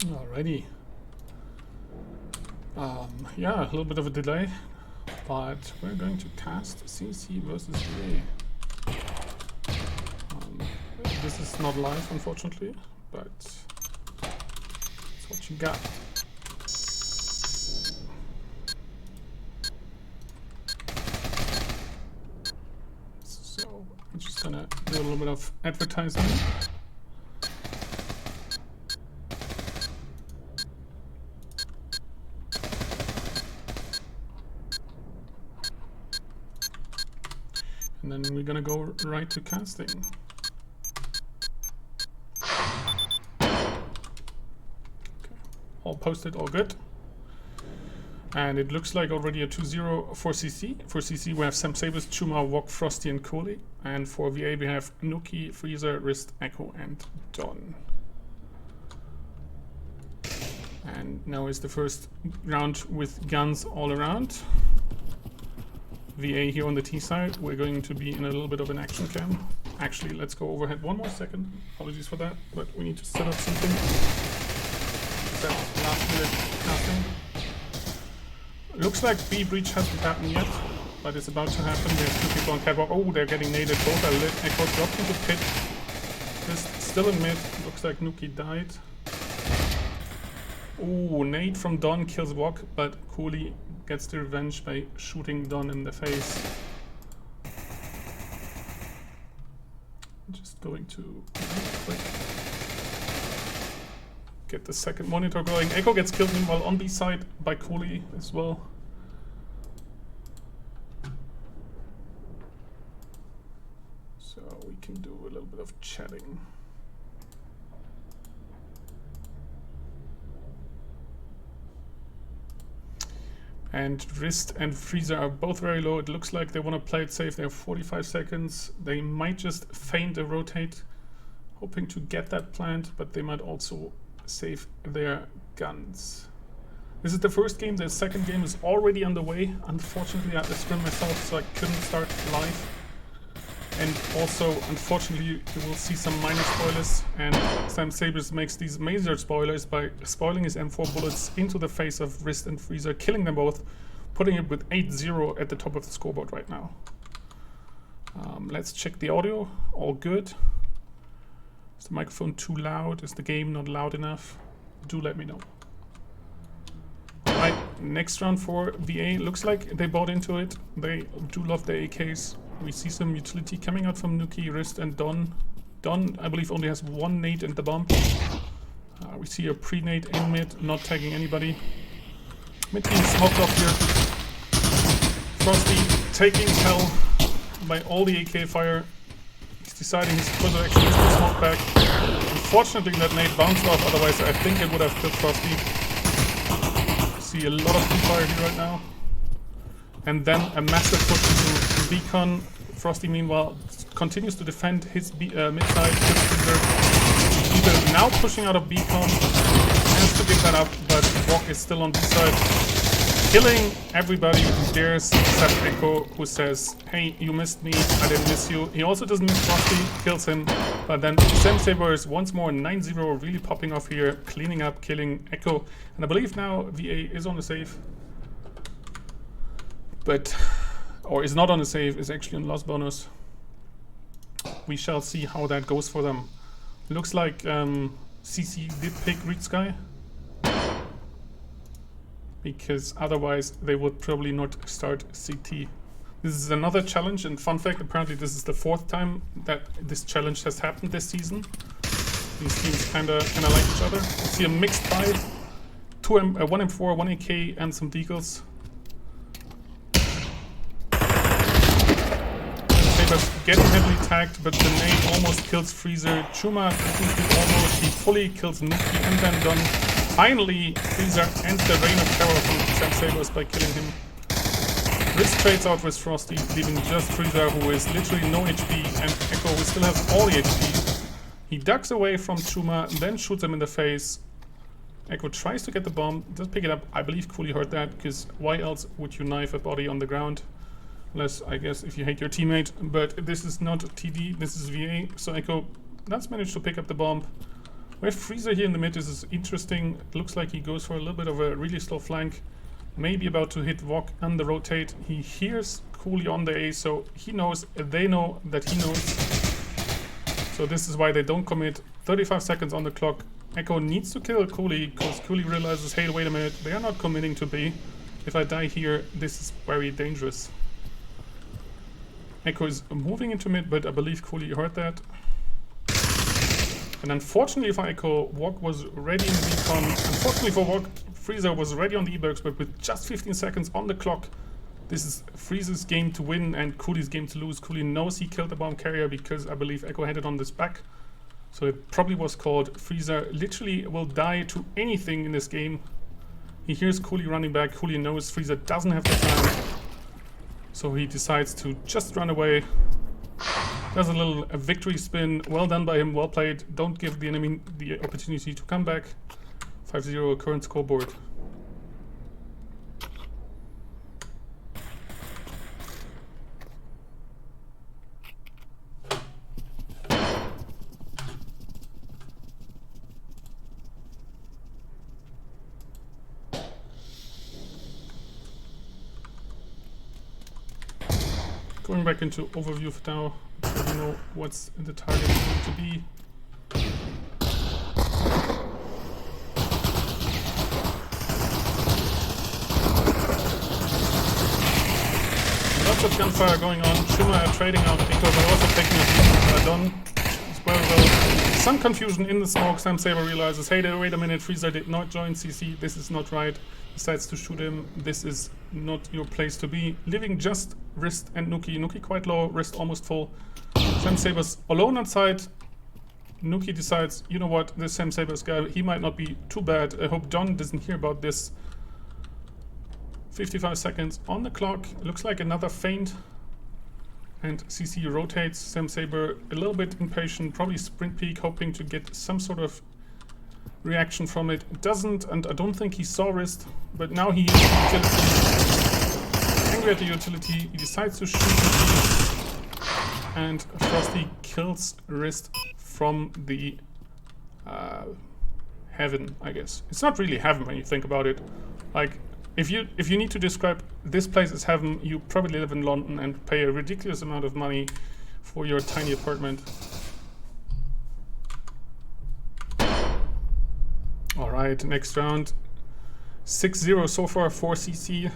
Alrighty. Yeah, a little bit of a delay, but we're going to cast CC versus VA. This is not live, unfortunately, but that's what you got. So I'm just gonna do a little bit of advertising. And then we're gonna go right to casting. Okay. All posted, all good. And it looks like already a 2-0 for CC. For CC we have Sam Sabers, Chuma, Wok, Frosty and Cooley. And for VA we have Nuki, Freezer, Wrist, Echo and Don. And now is the first round with guns all around. VA here on the T side, we're going to be in a little bit of an action cam. Actually, let's go overhead one more second. Apologies for that, but we need to set up something. That last minute casting. Looks like B breach hasn't happened yet, but it's about to happen. There's two people on catwalk. Oh, they're getting naded. Both are lit. Echo dropped into pit. This still in mid. Looks like Nuki died. Ooh, nade from Don kills Wok, but Cooley gets the revenge by shooting Don in the face. I'm just going to get the second monitor going. Echo gets killed meanwhile on B side by Cooley as well. So we can do a little bit of chatting. And Wrist and Freezer are both very low. It looks like they want to play it safe. They have 45 seconds. They might just feint a rotate, hoping to get that plant, but they might also save their guns. This is the first game. The second game is already underway. Unfortunately, I had to scrim myself, so I couldn't start live. And also, unfortunately, you will see some minor spoilers, and Sam Sabers makes these major spoilers by spoiling his M4 bullets into the face of Wrist and Freezer, killing them both, putting it with 8-0 at the top of the scoreboard right now. Let's check the audio. All good. Is the microphone too loud? Is the game not loud enough? Do let me know. Alright, next round for VA. Looks like they bought into it. They do love the AKs. We see some utility coming out from Nuki, Wrist and Don. Don, I believe, only has one nade in the bomb. We see a pre-nade in mid, not tagging anybody. Mid being smoked off here. Frosty taking hell by all the AK fire. He's deciding his course of action is to smoke back. Unfortunately, that nade bounced off, otherwise I think it would have killed Frosty. See a lot of fire here right now. And then a massive push into Beacon. Frosty, meanwhile, continues to defend his mid-side. Either now pushing out of Beacon, has to pick that up, but Wok is still on B-side. Killing everybody who dares except Echo, who says, hey, you missed me, I didn't miss you. He also doesn't miss Frosty, kills him. But then Sam Sabers once more 9-0, really popping off here, cleaning up, killing Echo. And I believe now VA is on the save. But, or is not on the save, is actually on loss bonus. We shall see how that goes for them. Looks like CC did pick Reed Sky, because otherwise they would probably not start CT. This is another challenge, and fun fact, apparently this is the 4th time that this challenge has happened this season. These teams kinda like each other. You see a mixed fight, 1 M4, 1 AK and some deagles. Getting heavily tagged, but the nade almost kills Freezer. Chuma almost, he fully kills Nuki and then Don. Finally, Freezer ends the reign of terror from Sam Sabers by killing him. Wrist trades out with Frosty, leaving just Freezer, who is literally no HP, and Echo, who still has all the HP. He ducks away from Chuma, then shoots him in the face. Echo tries to get the bomb, does pick it up. I believe Cooley heard that, because why else would you knife a body on the ground? Unless, I guess, if you hate your teammate. But this is not TD, this is VA. So Echo does manage to pick up the bomb. We have Freezer here in the mid. This is interesting. It looks like he goes for a little bit of a really slow flank. Maybe about to hit Wok on the rotate. He hears Cooley on the A, so he knows, they know that he knows. So this is why they don't commit. 35 seconds on the clock. Echo needs to kill Cooley because Cooley realizes, hey, wait a minute, they are not committing to B. If I die here, this is very dangerous. Echo is moving into mid, but I believe Cooley heard that. And unfortunately for Echo, Wok was ready in the beacon. Unfortunately for Wok, Freezer was ready on the E-Burks, but with just 15 seconds on the clock, this is Freezer's game to win and Cooley's game to lose. Cooley knows he killed the bomb carrier because I believe Echo had it on this back. So it probably was called. Freezer literally will die to anything in this game. He hears Cooley running back. Cooley knows Freezer doesn't have the time. So he decides to just run away. Does a little victory spin. Well done by him, well played. Don't give the enemy the opportunity to come back. 5-0 current scoreboard. Going back into overview for now, so we know what's the target going to be. Lots of gunfire going on. Schumer trading out Echo, but also taking a Don as well. Some confusion in the smoke. Sam Saber realizes, hey, wait a minute, Freezer did not join CC. This is not right. Decides to shoot him. This is not your place to be. Living just Wrist and Nuki. Nuki quite low, Wrist almost full. Sam Saber's alone on site. Nuki decides, you know what, this Sam Saber's guy, he might not be too bad. I hope John doesn't hear about this. 55 seconds on the clock. Looks like another feint. And CC rotates. Sam Saber a little bit impatient, probably sprint peek, hoping to get some sort of reaction from it. Doesn't, and I don't think he saw Wrist, but now he angry at the utility. He decides to shoot and Frosty kills Wrist from the heaven, I guess. It's not really heaven when you think about it. Like, if you need to describe this place as heaven, you probably live in London and pay a ridiculous amount of money for your tiny apartment. Alright, next round. 6-0 so far for CC.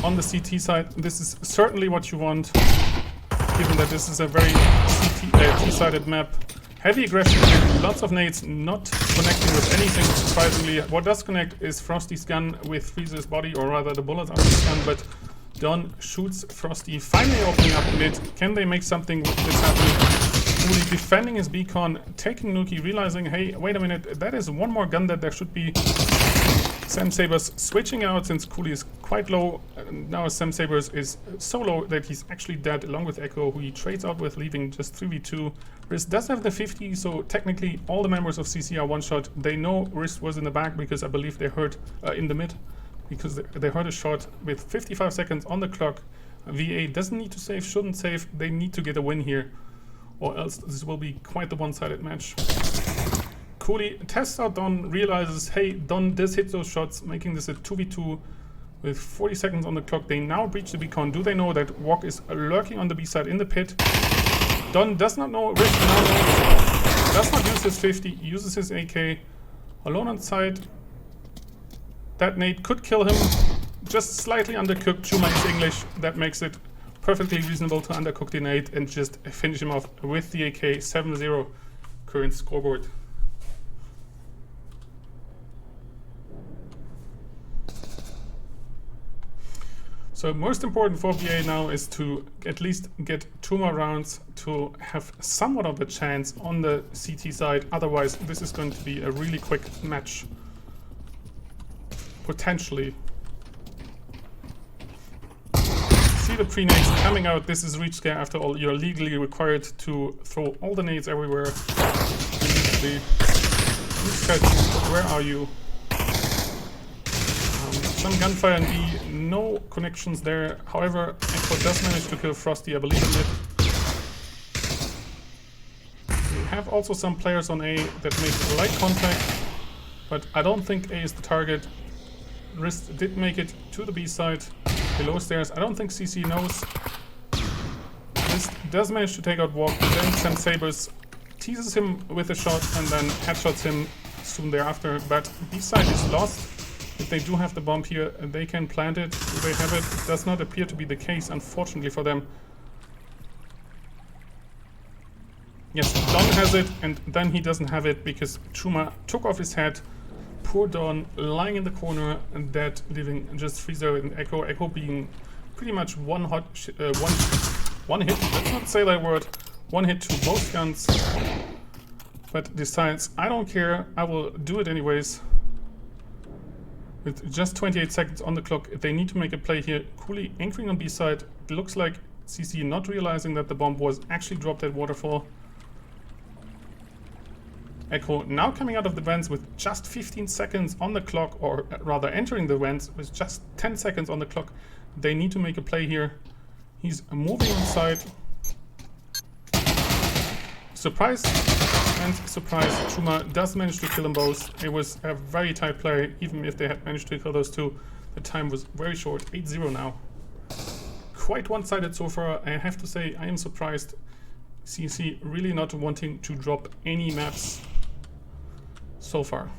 On the CT side, this is certainly what you want, given that this is a very T-sided map. Heavy aggression, lots of nades, not connecting with anything, surprisingly. What does connect is Frosty's gun with Freezer's body, or rather the bullets out of his gun, but Don shoots Frosty, finally opening up mid. Can they make something with this happening? Cooley defending his beacon, taking Nuki, realizing, hey, wait a minute, that is one more gun that there should be. Sam Sabers switching out since Cooley is quite low. Now Sam Sabers is so low that he's actually dead, along with Echo, who he trades out with, leaving just 3v2. Wrist does have the 50, so technically all the members of CC are one shot. They know Wrist was in the back because I believe they heard in the mid, because they heard a shot with 55 seconds on the clock. VA doesn't need to save, shouldn't save. They need to get a win here, or else this will be quite the one-sided match. Cooley tests out Don, realizes, hey, Don does hit those shots, making this a 2v2 with 40 seconds on the clock. They now breach the beacon. Do they know that Wok is lurking on the B side in the pit? Don does not know, Rick now knows, does not use his 50, uses his AK, alone on site. That nade could kill him, just slightly undercooked. Chuma is English, that makes it perfectly reasonable to undercook the nade and just finish him off with the AK. 7-0 current scoreboard. So most important for VA now is to at least get 2 more rounds to have somewhat of a chance on the CT side. Otherwise, this is going to be a really quick match. Potentially. See the pre-nades coming out. This is reach scare after all. You're legally required to throw all the nades everywhere. Immediately. Where are you? Some gunfire in B, no connections there. However, Echo does manage to kill Frosty, I believe in it. have also some players on A that make light contact, but I don't think A is the target. Wrist did make it to the B side, below stairs. I don't think CC knows. Wrist does manage to take out Walk, then Sam Sabers teases him with a shot and then headshots him soon thereafter, but B side is lost. If they do have the bomb here, they can plant it. Do they have it? It does not appear to be the case, unfortunately for them. Yes, Don has it, and then he doesn't have it because Chuma took off his head. Poor Don lying in the corner and dead, leaving just Freezer and Echo. Echo being pretty much one hit. Let's not say that word. One hit to both guns. But decides, I don't care, I will do it anyways. With just 28 seconds on the clock, they need to make a play here. Cooley anchoring on B side. It looks like CC not realizing that the bomb was actually dropped at Waterfall. Echo now coming out of the vents with just 15 seconds on the clock, or rather entering the vents with just 10 seconds on the clock. They need to make a play here. He's moving inside. Surprise and surprise, Chuma does manage to kill them both. It was a very tight play, even if they had managed to kill those two. The time was very short, 8-0 now. Quite one-sided so far. I have to say I am surprised. CC really not wanting to drop any maps so far.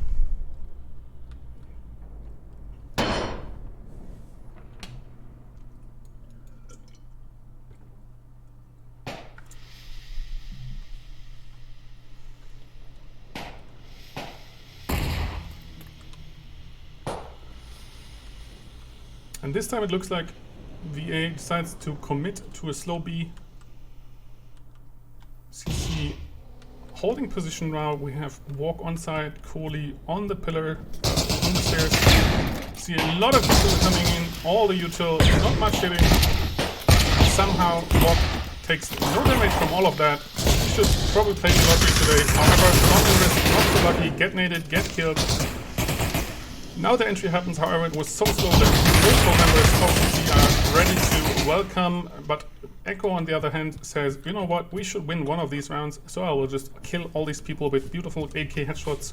And this time it looks like VA decides to commit to a slow B. CC holding position now. We have Walk on side, Cooley on the pillar, on the stairs. See a lot of people coming in, all the util, not much hitting. Somehow Walk takes no damage from all of that. He should probably play the lottery today. However, not so lucky, get naded, get killed. Now the entry happens, however, it was so slow that multiple members of CC are ready to welcome, but Echo on the other hand says, you know what, we should win one of these rounds, so I will just kill all these people with beautiful 8K headshots,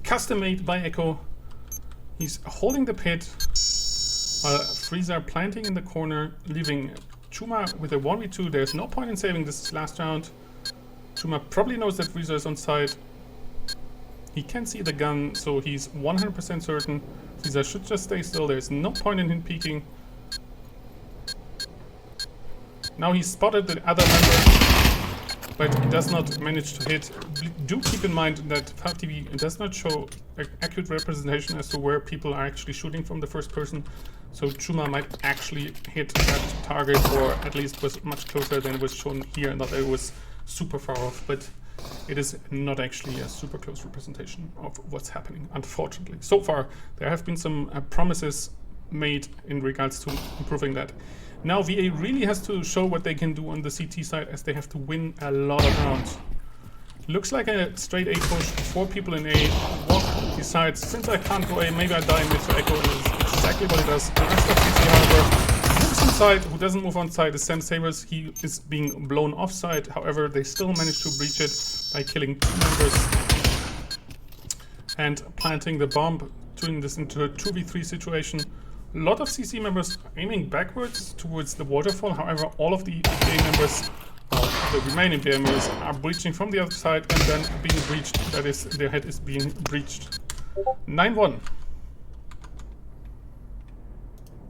custom made by Echo. He's holding the pit, while Freezer planting in the corner, leaving Chuma with a 1v2. There's no point in saving this last round. Chuma probably knows that Freezer is on side. He can see the gun, so he's 100% certain. Freezer should just stay still, there's no point in him peeking. Now he spotted the other member, but he does not manage to hit. Do keep in mind that FATV does not show an accurate representation as to where people are actually shooting from the first person. So Chuma might actually hit that target, or at least was much closer than it was shown here, not that it was super far off, but it is not actually a super close representation of what's happening, unfortunately. So far, there have been some promises made in regards to improving that. Now VA really has to show what they can do on the CT side, as they have to win a lot of rounds. Looks like a straight A push, 4 people in A. Walk decides, since I can't go A, maybe I die in Mr. Echo, and it's exactly what he does. The rest of CT, however, moves inside. Who doesn't move on side is Sam Sabers. He is being blown offside. However, they still manage to breach it by killing 2 members and planting the bomb, turning this into a 2v3 situation. A lot of CC members aiming backwards towards the waterfall. However, all of the VA members, the remaining VA members, are breaching from the other side and then being breached. That is, their head is being breached. 9-1.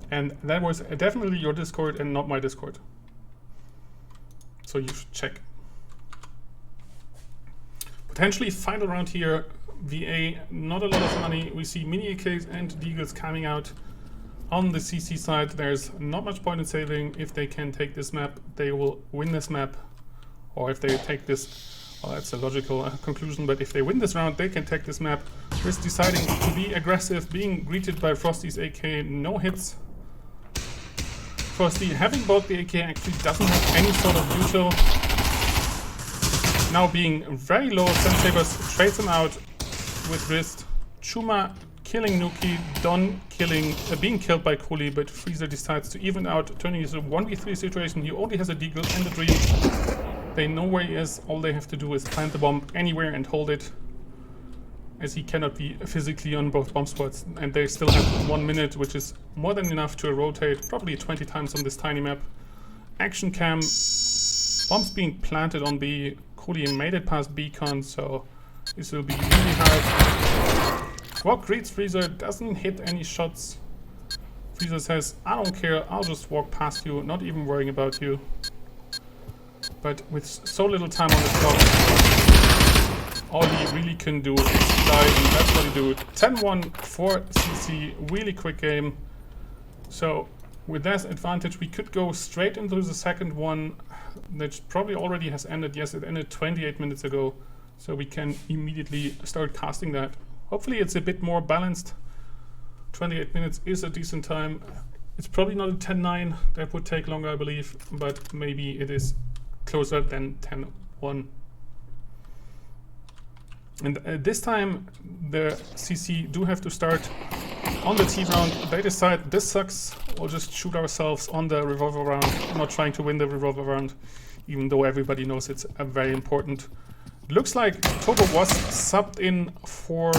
And that was definitely your Discord and not my Discord. So you should check. Potentially final round here. VA, not a lot of money. We see mini AKs and deagles coming out. On the CC side, there's not much point in saving. If they can take this map, they will win this map. Or if they take this, well, that's a logical conclusion, but if they win this round, they can take this map. Risk deciding to be aggressive, being greeted by Frosty's AK, no hits. Frosty, having bought the AK, actually doesn't have any sort of util. Now being very low, Sam Sabers trades him out with Wrist. Chuma killing Nuki, Don killing, being killed by Cooley, but Freezer decides to even out, turning it into a 1v3 situation. He only has a deagle and a dream. They know where he is. All they have to do is plant the bomb anywhere and hold it, as he cannot be physically on both bomb spots. And they still have 1 minute, which is more than enough to rotate probably 20 times on this tiny map. Action cam, bombs being planted on B. Cody made it past beacon, so this will be really hard. Walk reads Freezer, doesn't hit any shots. Freezer says, I don't care, I'll just walk past you, not even worrying about you. But with so little time on the clock, all he really can do is die, and that's what he do. 10-1 for CC, really quick game. So with that advantage, we could go straight into the second one, that probably already has ended. Yes, it ended 28 minutes ago, so we can immediately start casting that. Hopefully it's a bit more balanced. 28 minutes is a decent time. It's probably not a 10-9, that would take longer, I believe, but maybe it is closer than 10-1. And this time the CC do have to start on the T round. They decide this sucks, we'll just shoot ourselves on the revolver round. I'm not trying to win the revolver round, even though everybody knows it's very important. Looks like Tobo was subbed in for...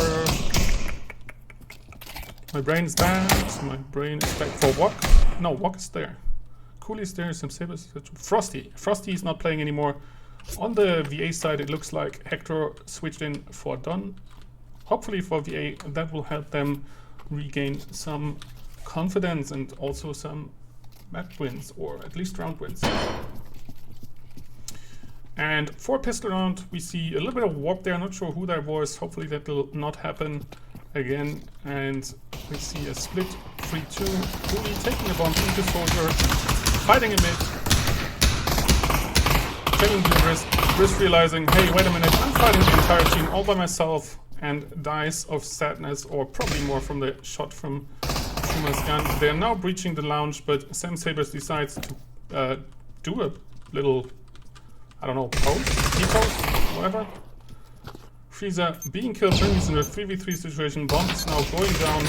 My brain is bad. My brain is back for Wok. No, Wok is there. Cooley's there, some sabers. Frosty. Frosty is not playing anymore. On the VA side, it looks like Hector switched in for Don. Hopefully for VA, that will help them regain some confidence and also some map wins, or at least round wins. And for pistol round, we see a little bit of warp there. Not sure who that was. Hopefully that will not happen again. And we see a split 3-2. Cooley taking a bomb into Soldier, fighting a mid, taking the risk realizing, hey, wait a minute, I'm fighting the entire team all by myself, and dies of sadness, or probably more from the shot from Shuma's gun. They are now breaching the lounge, but Sam Sabers decides to do a little, I don't know, pose? T-pose? Whatever. Freezer being killed, Jimmy's in a 3v3 situation. Bomb is now going down.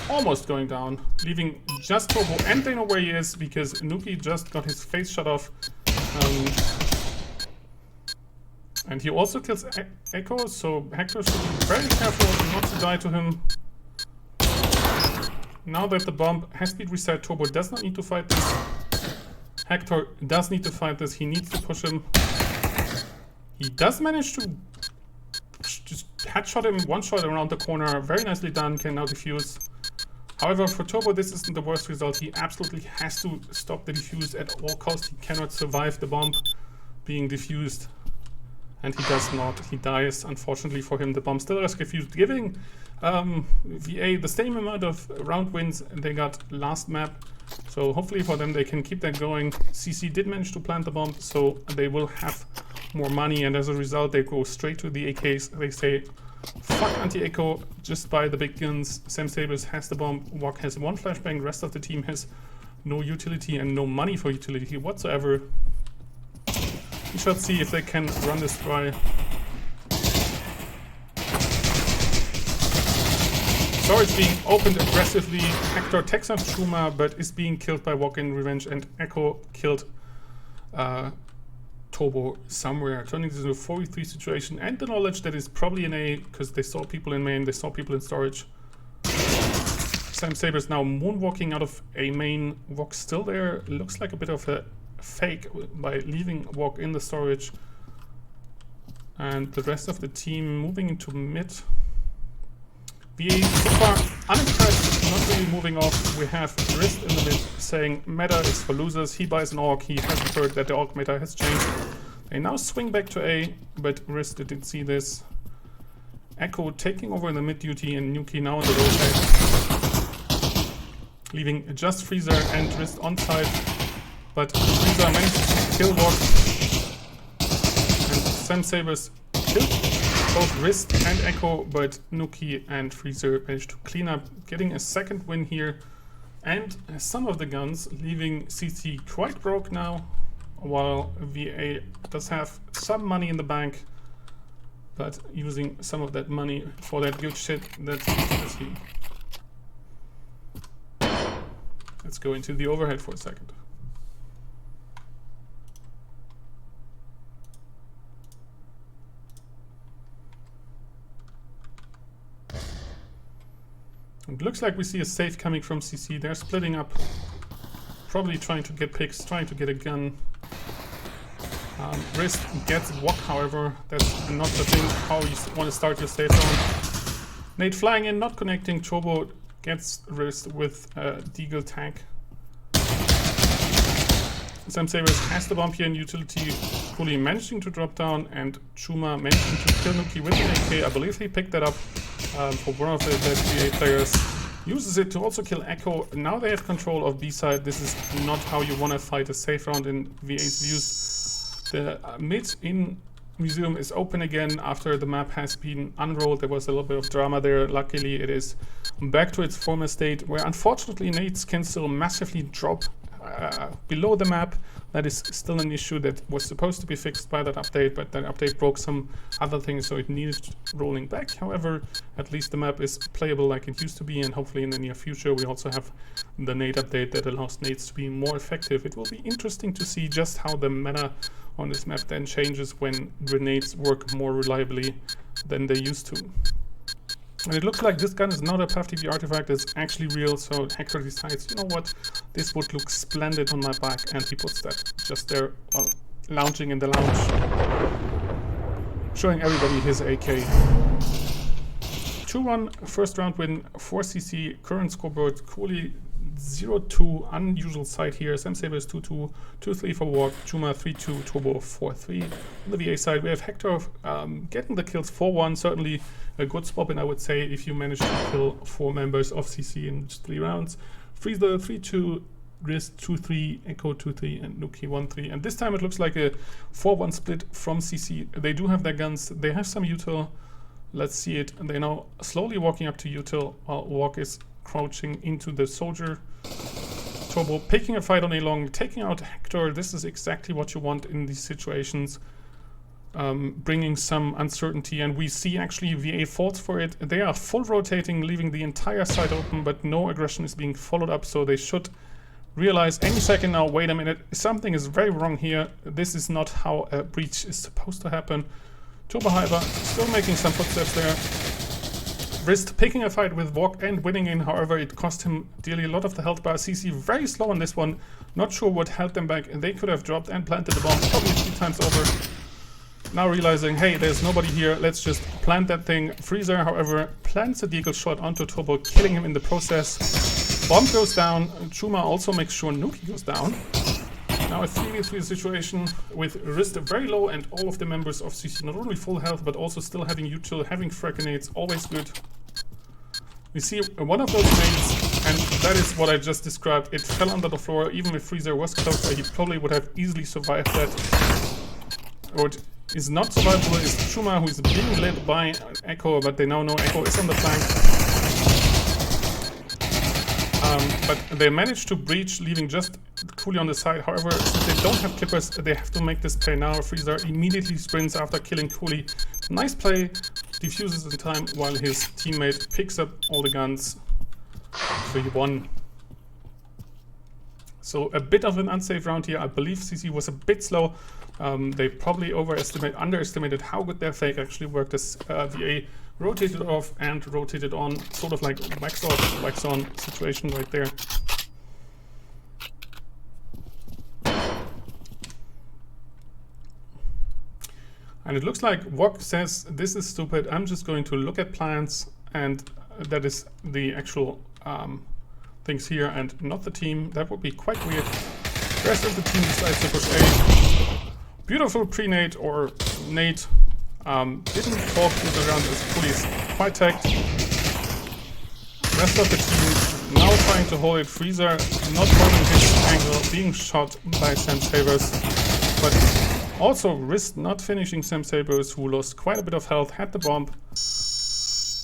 Almost going down, leaving just Tobo, and they know where he is because Nuki just got his face shot off. And he also kills Echo, so Hector should be very careful not to die to him. Now that the bomb has been reset, Tobo does not need to fight this. Hector does need to fight this, he needs to push him. He does manage to just headshot him, one shot around the corner, very nicely done, can now defuse. However, for Tobo, this isn't the worst result. He absolutely has to stop the defuse at all costs. He cannot survive the bomb being defused. And he does not. He dies. Unfortunately for him, the bomb still has defused, giving VA the same amount of round wins they got last map. So hopefully for them, they can keep that going. CC did manage to plant the bomb, so they will have more money. And as a result, they go straight to the AKs. They say, fuck anti-echo, just buy the big guns. Sam Sabers has the bomb, Wok has one flashbang, rest of the team has no utility and no money for utility whatsoever. We shall see if they can run this dry. Storage being opened aggressively. Hector takes out Shuma, but is being killed by Wok in revenge, and Echo killed Tobo somewhere, turning this into a 4v3 situation, and the knowledge that is probably an A, because they saw people in main, they saw people in storage. Sam Sabers now moonwalking out of A main. Wok still there. Looks like a bit of a fake by leaving Wok in the storage. And the rest of the team moving into mid. VA so far unimpressed, not really moving off. We have Wrist in the mid saying meta is for losers. He buys an AUG, he hasn't heard that the AUG meta has changed. They now swing back to A, but Wrist didn't see this. Echo taking over in the mid duty, and Nuki now on the rotate. Leaving just Freezer and Wrist on side, but Freezer managed to kill Wok. And Sam Sabers killed both Wrist and Echo, but Nuki and Freezer managed to clean up, getting a second win here. And some of the guns, leaving CC quite broke now, while VA does have some money in the bank, but using some of that money for that good shit that's easy. Let's go into the overhead for a second. It looks like we see a safe coming from CC. They're splitting up, probably trying to get picks, trying to get a gun. Wrist gets Wok, however, that's not the thing how you want to start your safe round. Nate flying in, not connecting. Turbo gets Wrist with Deagle tag. Sam Sabers has the bomb here in utility, fully managing to drop down, and Chuma managing to kill Nuki with an AK. I believe he picked that up for one of the VA players. Uses it to also kill Echo. Now they have control of B side. This is not how you want to fight a safe round in VA's views. The mid in museum is open again after the map has been unrolled. There was a little bit of drama there. Luckily it is back to its former state, where unfortunately nades can still massively drop below the map. That is still an issue that was supposed to be fixed by that update, but that update broke some other things, so it needed rolling back. However, at least the map is playable like it used to be, and hopefully in the near future we also have the nade update that allows nades to be more effective. It will be interesting to see just how the meta on this map then changes when grenades work more reliably than they used to. And it looks like this gun is not a Puff TV artifact, it's actually real, so hacker decides, you know what, this would look splendid on my back, and he puts that just there, well, lounging in the lounge, showing everybody his AK. 2-1 first round win for CC, current scoreboard, Cooley 0-2, unusual side here, Sam Sabers 2-2, 2-3 for Wok, Chuma 3-2, Turbo 4-3. On the VA side we have Hector getting the kills 4-1, certainly a good spot, and I would say if you manage to kill 4 members of CC in just 3 rounds. Freezer 3-2, Wrist 2-3, Echo 2-3, and Nuki 1-3. And this time it looks like a 4-1 split from CC. They do have their guns, they have some util. Let's see it. And they're now slowly walking up to util while Wok is crouching into the soldier. Turbo picking a fight on a long, taking out Hector. This is exactly what you want in these situations. Bringing some uncertainty, and we see actually VA falls for it. They are full rotating, leaving the entire side open, but no aggression is being followed up, so they should realize any second now, wait a minute, something is very wrong here. This is not how a breach is supposed to happen. Turbo Hyper still making some footsteps there. Wrist picking a fight with Wok and winning in, however it cost him dearly a lot of the health bar. CC very slow on this one, not sure what held them back, and they could have dropped and planted the bomb probably 3 times over. Now realizing, hey, there's nobody here, let's just plant that thing. Freezer, however, plants a deagle shot onto Turbo, killing him in the process. Bomb goes down, Chuma also makes sure Nuki goes down. Now a 3v3 situation with Wrist very low and all of the members of CC not only full health, but also still having util, having frag grenades, always good. We see one of those grenades, and that is what I just described. It fell under the floor. Even if Freezer was closer, he probably would have easily survived that. What is not survivable is Chuma, who is being led by Echo, but they now know Echo is on the flank. But they managed to breach, leaving just Cooley on the side. However, since they don't have clippers, they have to make this play now. Freezer immediately sprints after killing Cooley. Nice play, defuses in time while his teammate picks up all the guns. 3-1. So a bit of an unsafe round here. I believe CC was a bit slow. They probably underestimated how good their fake actually worked, as VA rotated off and rotated on, sort of like wax off, wax on situation right there. And it looks like Wok says, this is stupid, I'm just going to look at plans, and that is the actual things here and not the team. That would be quite weird. The rest of the team decides to push A. Beautiful pre-nade or nade. Didn't fall through the round as Cooley's quite tagged. Rest of the team now trying to hold it. Freezer not holding his angle, being shot by Sam Sabers. But also Wrist not finishing Sam Sabers, who lost quite a bit of health, had the bomb.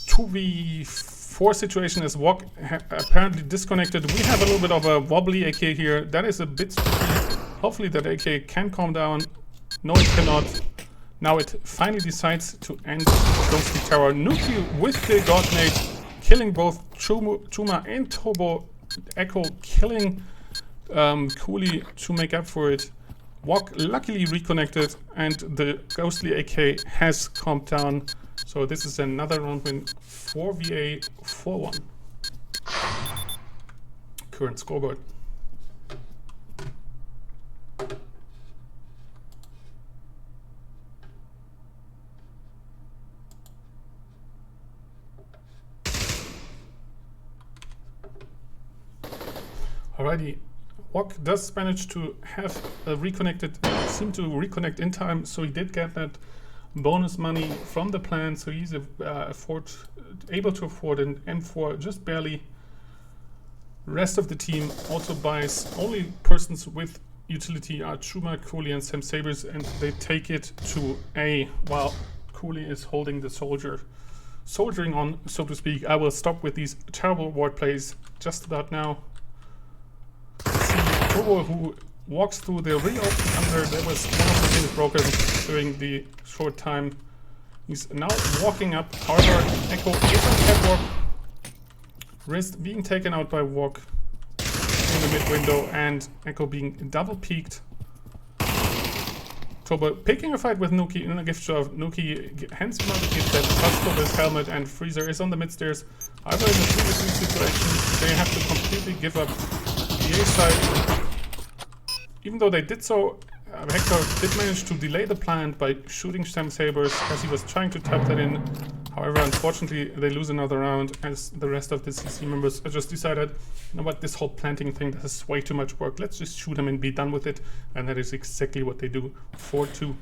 2v4 situation as Wok apparently disconnected. We have a little bit of a wobbly AK here. That is a bit spooky. Hopefully that AK can calm down. No, it cannot. Now it finally decides to end Ghostly Tower. Nuki with the God Nade, killing both Chuma and Turbo. Echo killing Cooley to make up for it. Wok luckily reconnected, and the Ghostly AK has calmed down. So this is another round win for VA 4-1. current scoreboard. Alrighty, Wok does manage to have seem to reconnect in time, so he did get that bonus money from the plan, so he's able to afford an M4 just barely. Rest of the team also buys. Only persons with utility are Chuma, Cooley and Sam Sabers, and they take it to A while Cooley is holding the soldiering on, so to speak. I will stop with these terrible word plays just about now. Turbo, who walks through the reopened under, there was one of the things broken during the short time. He's now walking up, however, Echo is on catwalk. Wrist being taken out by Wok in the mid window, and Echo being double peaked. Turbo picking a fight with Nuki in a gift shop. Nuki hands him out a gift that touches Turbo's helmet, and Freezer is on the mid stairs. However, in the 3v3 situation, they have to completely give up the A side. Even though they did so, Hector did manage to delay the plant by shooting Sam Sabers as he was trying to tap that in. However, unfortunately, they lose another round as the rest of the CC members just decided, you know what, this whole planting thing, this is way too much work. Let's just shoot him and be done with it. And that is exactly what they do. 4-2.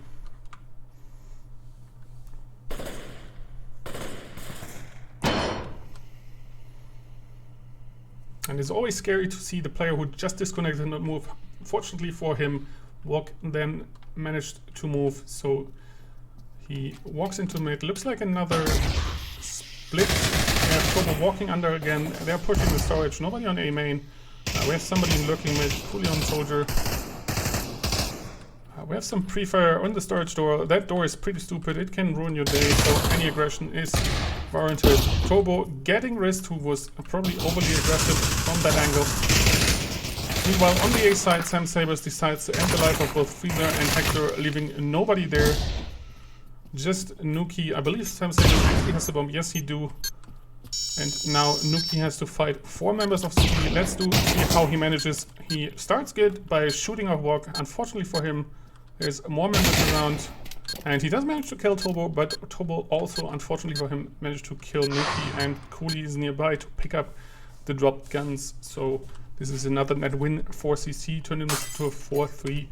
And it's always scary to see the player who just disconnected not move. Fortunately for him, Wok then managed to move, so he walks into mid. Looks like another split. They have Turbo walking under again. They're pushing the storage. Nobody on A main. We have somebody in lurking mid. Fully on soldier. We have some pre-fire on the storage door. That door is pretty stupid. It can ruin your day, so any aggression is warranted. Turbo getting Wrist, who was probably overly aggressive from that angle. Meanwhile, on the A side, Sam Sabers decides to end the life of both Freezer and Hector, leaving nobody there. Just Nuki. I believe Sam Sabers actually has the bomb. Yes, he do. And now Nuki has to fight 4 members of CC. Let's see how he manages. He starts good by shooting off Wok. Unfortunately for him, there's more members around. And he does manage to kill Turbo, but Turbo also, unfortunately for him, managed to kill Nuki, and Cooley is nearby to pick up the dropped guns. So this is another net win for CC, turning into a 4-3.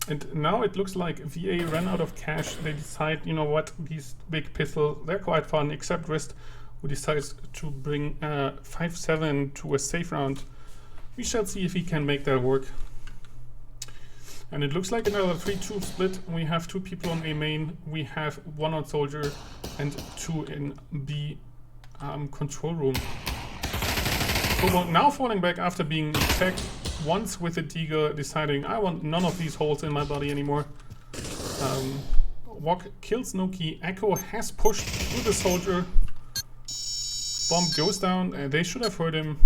And now it looks like VA ran out of cash. They decide, you know what, these big pistols, they're quite fun, except Wrist, who decides to bring 5-7 to a safe round. We shall see if he can make that work. And it looks like another 3-2 split. We have 2 people on A main, we have 1 on soldier, and 2 in B control room. Turbo now falling back after being attacked once with a Deagle, deciding I want none of these holes in my body anymore. Wok kills Nuki. Echo has pushed through the soldier. Bomb goes down, and they should have heard him,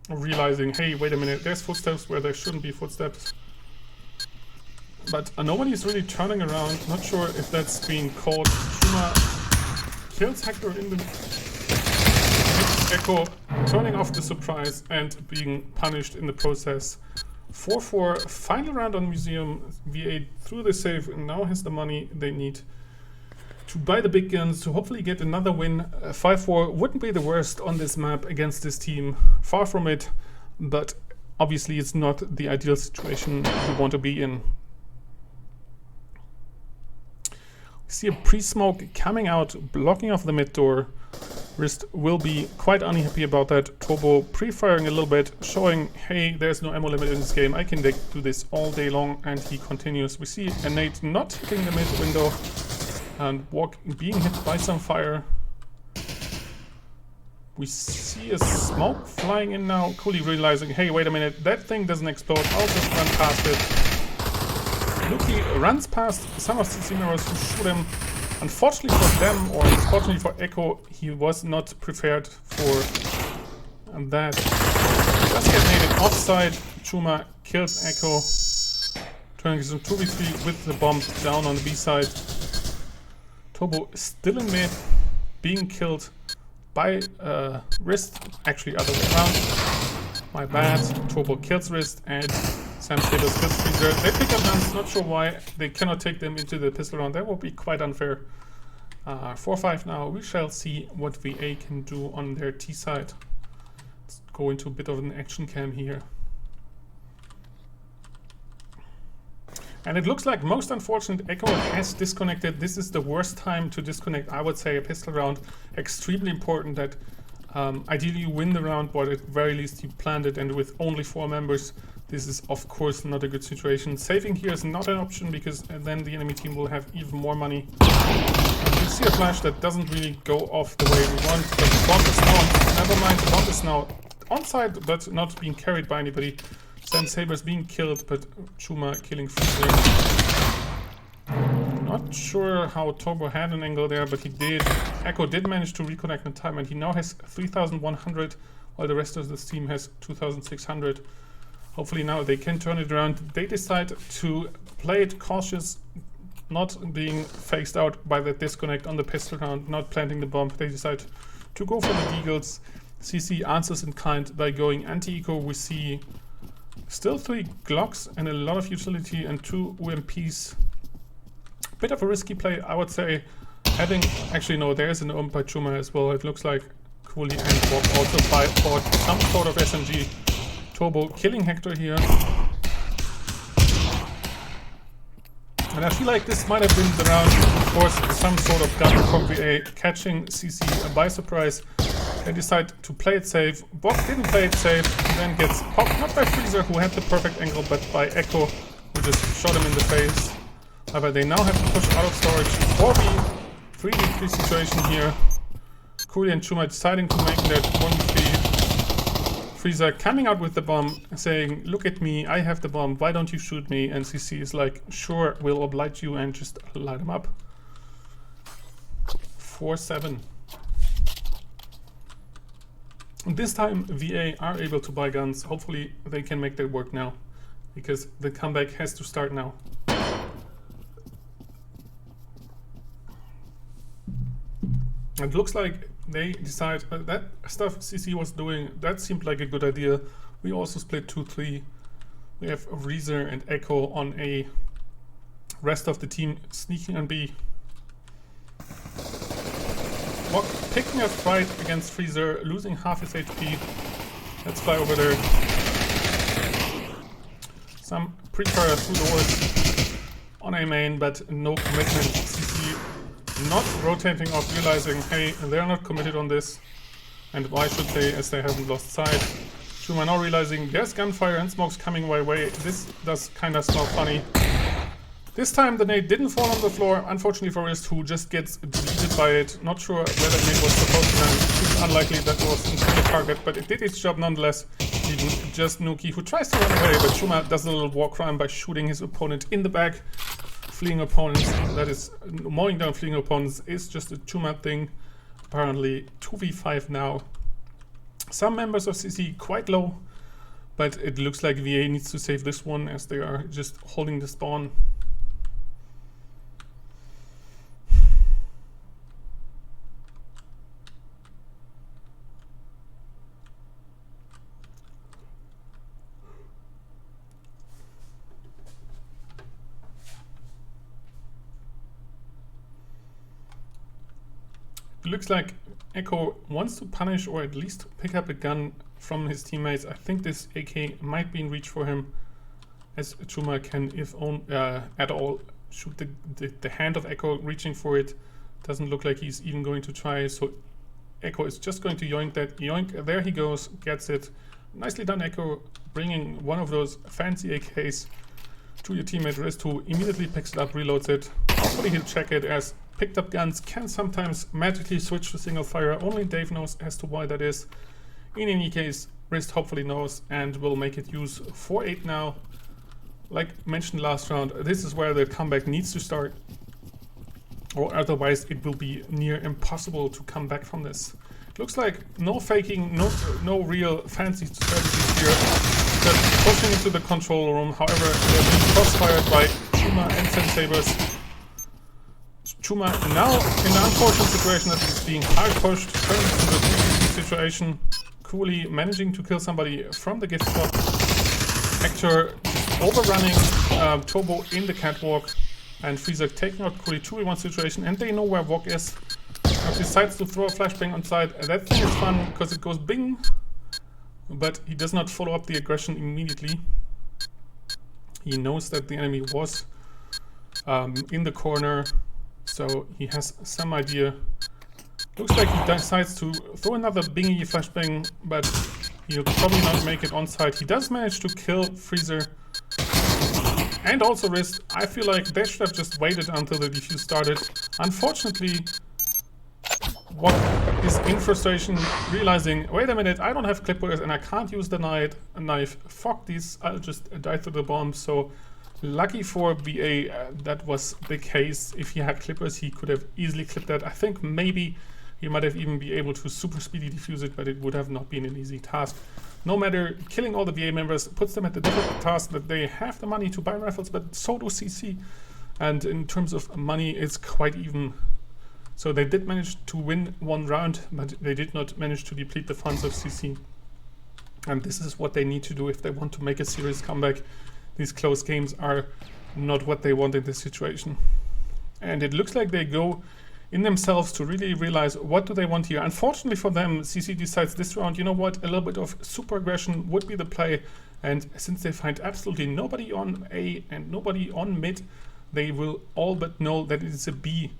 realizing, hey, wait a minute, there's footsteps where there shouldn't be footsteps. But nobody's really turning around. Not sure if that's being called. Chuma kills Hector in the Echo turning off the surprise and being punished in the process. 4-4, final round on Museum. VA through the save and now has the money they need to buy the big guns to hopefully get another win. 5-4 wouldn't be the worst on this map against this team. Far from it, but obviously it's not the ideal situation you want to be in. We see a pre-smoke coming out, blocking off the mid door. Wrist will be quite unhappy about that. Turbo pre-firing a little bit, showing, hey, there's no ammo limit in this game. I can do this all day long, and he continues. We see a nade not hitting the mid window, and Wok being hit by some fire. We see a smoke flying in now. Cooley realizing, hey, wait a minute, that thing doesn't explode. I'll just run past it. Nuki runs past some of the CC members who shoot him. Unfortunately for them, or unfortunately for Echo, he was not prepared for that. Just get naded offside. Chuma kills Echo, turning it into 2v3 with the bomb down on the B side. Turbo still in mid, being killed by Wrist, actually other way around. My bad. Turbo kills Wrist and Sam Sabers kills Freezer. They pick up guns, not sure why. They cannot take them into the pistol round. That would be quite unfair. 4-5 now. We shall see what VA can do on their T side. Let's go into a bit of an action cam here. And it looks like, most unfortunate, Echo has disconnected. This is the worst time to disconnect, I would say, a pistol round. Extremely important that ideally you win the round, but at very least you planned it. And with only 4 members, this is of course not a good situation. Saving here is not an option because then the enemy team will have even more money. You see a flash that doesn't really go off the way we want. The bomb is now, never mind, the bomb is now onside, but not being carried by anybody. Sam Sabers being killed, but Chuma killing Freezer. Not sure how Turbo had an angle there, but he did. Echo did manage to reconnect in time, and he now has 3,100, while the rest of the team has 2,600. Hopefully now they can turn it around. They decide to play it cautious, not being phased out by the disconnect on the pistol round, not planting the bomb. They decide to go for the deagles. CC answers in kind by going anti-eco. We see still 3 Glocks and a lot of utility and 2 UMPs. Bit of a risky play, I would say. Having, actually no, there's an by Chuma as well. It looks like Cooley and Bob also bought some sort of SMG. Turbo killing Hector here. And I feel like this might have been the round, of course, some sort of gun from VA catching CC by surprise. They decide to play it safe. Bob didn't play it safe, then gets popped, not by Freezer, who had the perfect angle, but by Echo, who just shot him in the face. However, they now have to push out of storage. 4v, 3v3 situation here. Cooley and Chuma deciding to make that 1v3. Freezer coming out with the bomb, saying, look at me, I have the bomb, why don't you shoot me? And CC is like, sure, we'll oblige you, and just light him up. 4-7. This time VA are able to buy guns. Hopefully they can make that work now, because the comeback has to start now. It looks like they decide that stuff CC was doing, that seemed like a good idea. We also split 2-3. We have Reezer and Echo on A. Rest of the team sneaking on B. Bock picking a fight against Freezer, losing half his HP. Let's fly over there. Some pre-fire through doors on A main, but no commitment. CC not rotating off, realizing, hey, they're not committed on this. And why should they, as they haven't lost sight? Chuma now realizing there's gunfire and smokes coming my way. This does kind of smell funny. This time the nade didn't fall on the floor, unfortunately for Wrist, who just gets deleted by it. Not sure where that nade was supposed to land. It's unlikely that was intended target, but it did its job nonetheless. Even just Nuki, who tries to run away, but Chuma does a little war crime by shooting his opponent in the back. Fleeing opponents, that is, mowing down fleeing opponents is just a Chuma thing. Apparently 2v5 now. Some members of CC quite low, but it looks like VA needs to save this one as they are just holding the spawn. It looks like Echo wants to punish or at least pick up a gun from his teammates. I think this AK might be in reach for him, as Chuma can, if at all, shoot the hand of Echo reaching for it. Doesn't look like he's even going to try, so Echo is just going to yoink that. Yoink, there he goes, gets it. Nicely done, Echo, bringing one of those fancy AKs to your teammate Wrist, who immediately picks it up, reloads it. Hopefully he'll check it, as picked up guns can sometimes magically switch to single fire. Only Dave knows as to why that is. In any case, Wrist hopefully knows and will make it use. 4-8 now. Like mentioned last round, this is where the comeback needs to start, or otherwise it will be near impossible to come back from this. Looks like no faking, no real fancy strategies here. Just pushing into the control room. However, they're being crossfired by Chuma and Sabers. Chuma now in the unfortunate situation that he's being hard pushed, turns into the 3v3 situation, coolly managing to kill somebody from the gift shop. Hector overrunning Turbo in the catwalk, and Freezer taking out Cooley 2v1 situation, and they know where Wok is. He decides to throw a flashbang on side. That thing is fun because it goes bing, but he does not follow up the aggression immediately. He knows that the enemy was in the corner, so he has some idea. Looks like he decides to throw another bingy flashbang, but he'll probably not make it on site. He does manage to kill Freezer and also Wrist. I feel like they should have just waited until the defuse started. Unfortunately, Wok is in frustration, realizing, wait a minute, I don't have clippers and I can't use the knife. Fuck this, I'll just die through the bomb. So lucky for VA, that was the case. If he had clippers, he could have easily clipped that. I think maybe he might have even been able to super speedy defuse it, but it would have not been an easy task. No matter, killing all the VA members puts them at the difficult task that they have the money to buy rifles, but so do CC. And in terms of money, it's quite even. So they did manage to win one round, but they did not manage to deplete the funds of CC. And this is what they need to do if they want to make a serious comeback. These close games are not what they want in this situation. And it looks like they go in themselves to really realize what do they want here. Unfortunately for them, CC decides this round, you know what, a little bit of super aggression would be the play. And since they find absolutely nobody on A and nobody on mid, they will all but know that it is a B.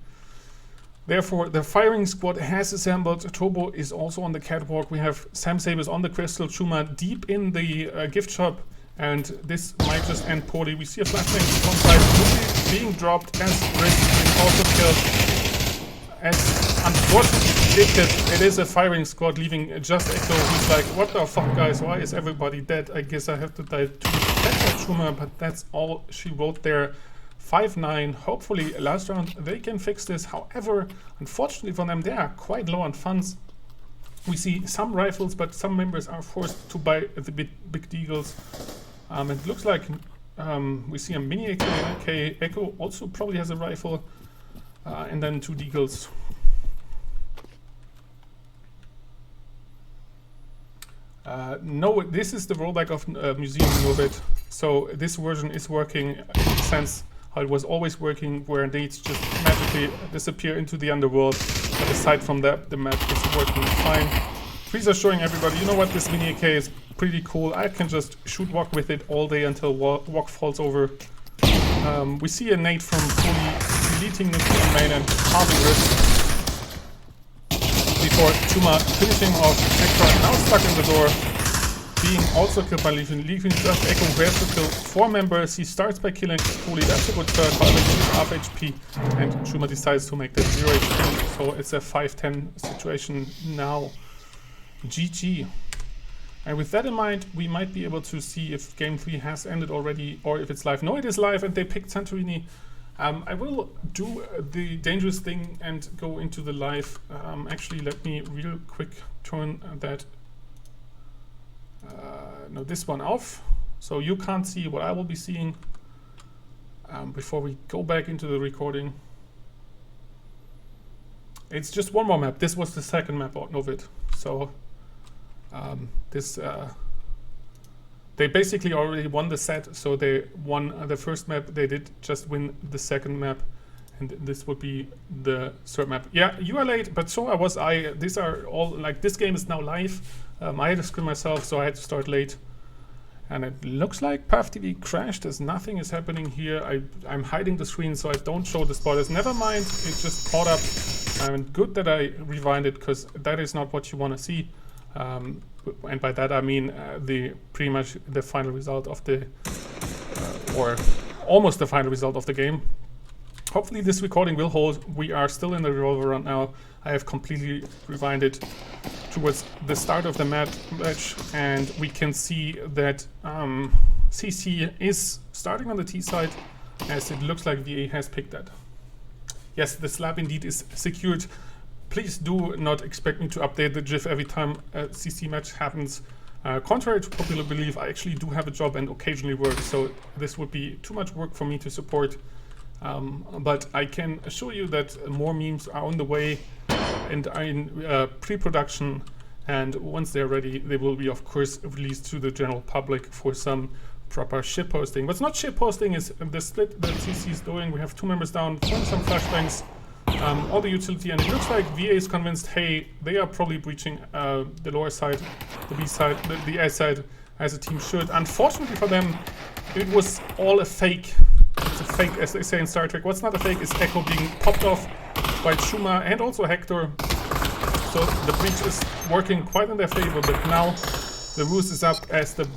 Therefore, the firing squad has assembled. Turbo is also on the catwalk. We have Sam Sabers on the crystal, Chuma deep in the gift shop, and this might just end poorly. We see a flashbang on side being dropped as Risk is also killed. As unfortunately predicted, it is a firing squad leaving just Echo, who's like, what the fuck guys, why is everybody dead? I guess I have to die to protect Chuma, but that's all she wrote there. 5-9, hopefully last round they can fix this. However, unfortunately for them, they are quite low on funds. We see some rifles, but some members are forced to buy the big deagles. It looks like we see a mini AK. Echo also probably has a rifle, and then 2 deagles. No, this is the rollback of Museum Norbit. So this version is working in the sense how it was always working, where dates just magically disappear into the underworld. But aside from that, the map is working fine. Freezer showing everybody, you know what, this mini AK is pretty cool. I can just shoot Wok with it all day until Wok falls over. We see a nade from Cooley deleting nuclear main and halving Risk before Chuma finishing off Hector, now stuck in the door, being also killed by Legion. Legion just Echo who has to kill 4 members. He starts by killing Cooley, that's a good start, but he's half HP, and Chuma decides to make the 0 HP, so it's a 5-10 situation now. GG. And with that in mind, we might be able to see if Game 3 has ended already, or if it's live. No, it is live, and they picked Santorini. I will do the dangerous thing and go into the live. Actually, let me real quick turn that, no, this one off, so you can't see what I will be seeing before we go back into the recording. It's just one more map. This was the second map out of it, so they basically already won the set, so they won the first map. They did just win the second map, and this would be the third map. Yeah, you are late, but so was I. These are all, like, this game is now live. I had to screen myself, so I had to start late. And it looks like Path TV crashed as nothing is happening here. I'm hiding the screen so I don't show the spoilers. Never mind, it just caught up. And good that I rewinded, because that is not what you want to see. And by that I mean pretty much the final result of the, or almost the final result of the game. Hopefully this recording will hold. We are still in the revolver run now. I have completely rewinded towards the start of the match, and we can see that CC is starting on the T side, as it looks like VA has picked that. Yes, the slab indeed is secured. Please do not expect me to update the GIF every time a CC match happens. Contrary to popular belief, I actually do have a job and occasionally work, so this would be too much work for me to support. But I can assure you that more memes are on the way and are in pre-production, and once they're ready, they will be, of course, released to the general public for some proper shitposting. What's not shitposting is the split that CC is doing. We have 2 members down, throwing some flashbangs, all the utility, and it looks like VA is convinced, hey, they are probably breaching the lower side, the B side, the A side, as a team should. Unfortunately for them, it was all a fake. It's a fake, as they say in Star Trek. What's not a fake is Echo being popped off by Chuma and also Hector. So the breach is working quite in their favor, but now the ruse is up as the